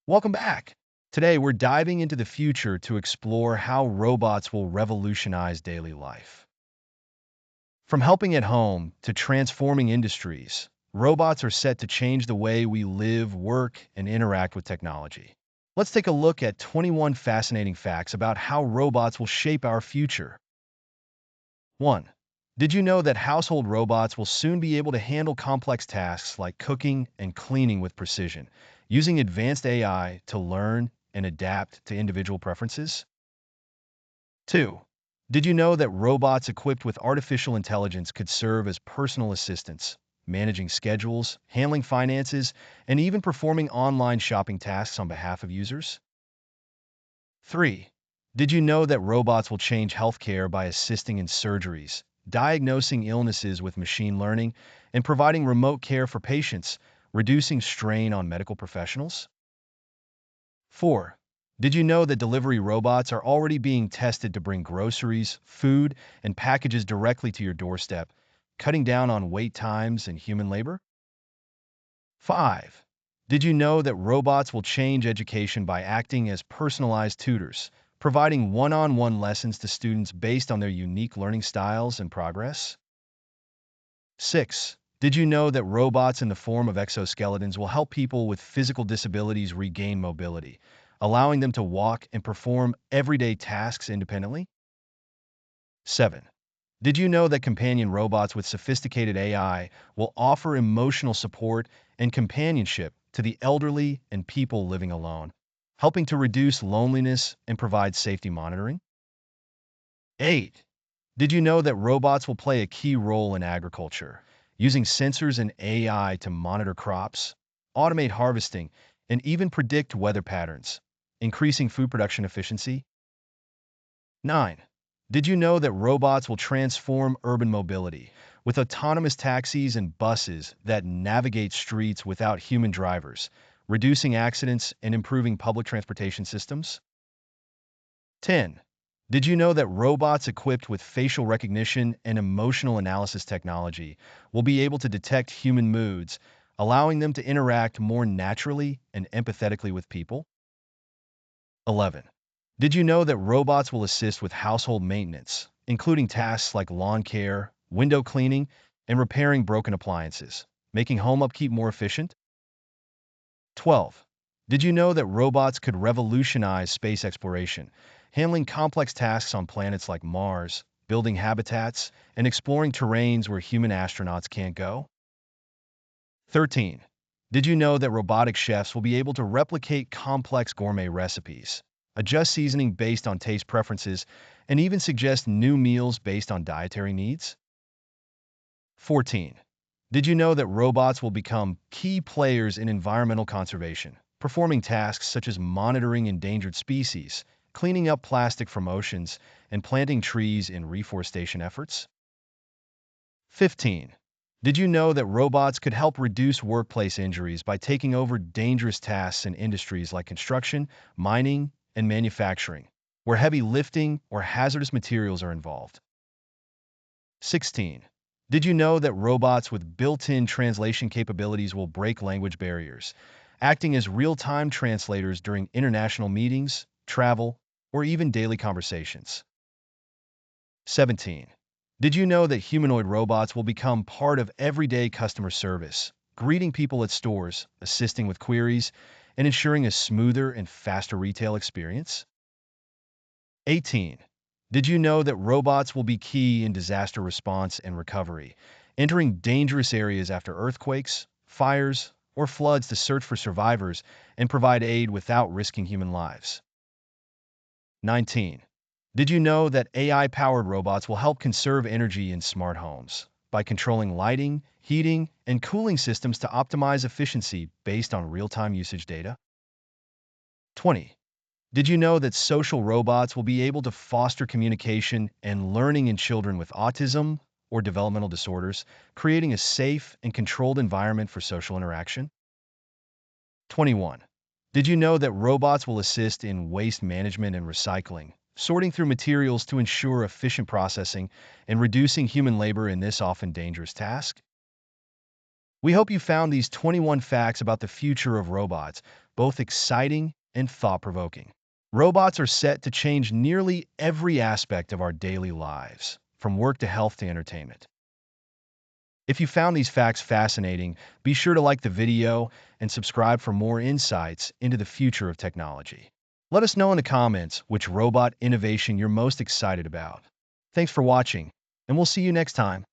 Welcome back. Today, we're diving into the future to explore how robots will revolutionize daily life. From helping at home to transforming industries, robots are set to change the way we live, work, and interact with technology. Let's take a look at 21 fascinating facts about how robots will shape our future. 1. Did you know that household robots will soon be able to handle complex tasks like cooking and cleaning with precision, using advanced AI to learn and adapt to individual preferences? 2. Did you know that robots equipped with artificial intelligence could serve as personal assistants, managing schedules, handling finances, and even performing online shopping tasks on behalf of users? 3. Did you know that robots will change healthcare by assisting in surgeries, diagnosing illnesses with machine learning, and providing remote care for patients, reducing strain on medical professionals? 4. Did you know that delivery robots are already being tested to bring groceries, food, and packages directly to your doorstep, cutting down on wait times and human labor? 5. Did you know that robots will change education by acting as personalized tutors, providing one-on-one lessons to students based on their unique learning styles and progress? 6. Did you know that robots in the form of exoskeletons will help people with physical disabilities regain mobility, allowing them to walk and perform everyday tasks independently? 7. Did you know that companion robots with sophisticated AI will offer emotional support and companionship to the elderly and people living alone, helping to reduce loneliness and provide safety monitoring? 8. Did you know that robots will play a key role in agriculture, using sensors and AI to monitor crops, automate harvesting, and even predict weather patterns, increasing food production efficiency? 9. Did you know that robots will transform urban mobility with autonomous taxis and buses that navigate streets without human drivers, reducing accidents and improving public transportation systems? 10. Did you know that robots equipped with facial recognition and emotional analysis technology will be able to detect human moods, allowing them to interact more naturally and empathetically with people? 11. Did you know that robots will assist with household maintenance, including tasks like lawn care, window cleaning, and repairing broken appliances, making home upkeep more efficient? 12. Did you know that robots could revolutionize space exploration, handling complex tasks on planets like Mars, building habitats, and exploring terrains where human astronauts can't go? 13. Did you know that robotic chefs will be able to replicate complex gourmet recipes, adjust seasoning based on taste preferences, and even suggest new meals based on dietary needs? 14. Did you know that robots will become key players in environmental conservation, performing tasks such as monitoring endangered species, cleaning up plastic from oceans, and planting trees in reforestation efforts? 15. Did you know that robots could help reduce workplace injuries by taking over dangerous tasks in industries like construction, mining, and manufacturing, where heavy lifting or hazardous materials are involved? 16. Did you know that robots with built-in translation capabilities will break language barriers, acting as real-time translators during international meetings, travel, or even daily conversations? 17. Did you know that humanoid robots will become part of everyday customer service, greeting people at stores, assisting with queries, and ensuring a smoother and faster retail experience? 18. Did you know that robots will be key in disaster response and recovery, entering dangerous areas after earthquakes, fires, or floods to search for survivors and provide aid without risking human lives? 19. Did you know that AI-powered robots will help conserve energy in smart homes by controlling lighting, heating, and cooling systems to optimize efficiency based on real-time usage data? 20. Did you know that social robots will be able to foster communication and learning in children with autism or developmental disorders, creating a safe and controlled environment for social interaction? 21. Did you know that robots will assist in waste management and recycling, sorting through materials to ensure efficient processing and reducing human labor in this often dangerous task? We hope you found these 21 facts about the future of robots both exciting and thought-provoking. Robots are set to change nearly every aspect of our daily lives, from work to health to entertainment. If you found these facts fascinating, be sure to like the video and subscribe for more insights into the future of technology. Let us know in the comments which robot innovation you're most excited about. Thanks for watching, and we'll see you next time.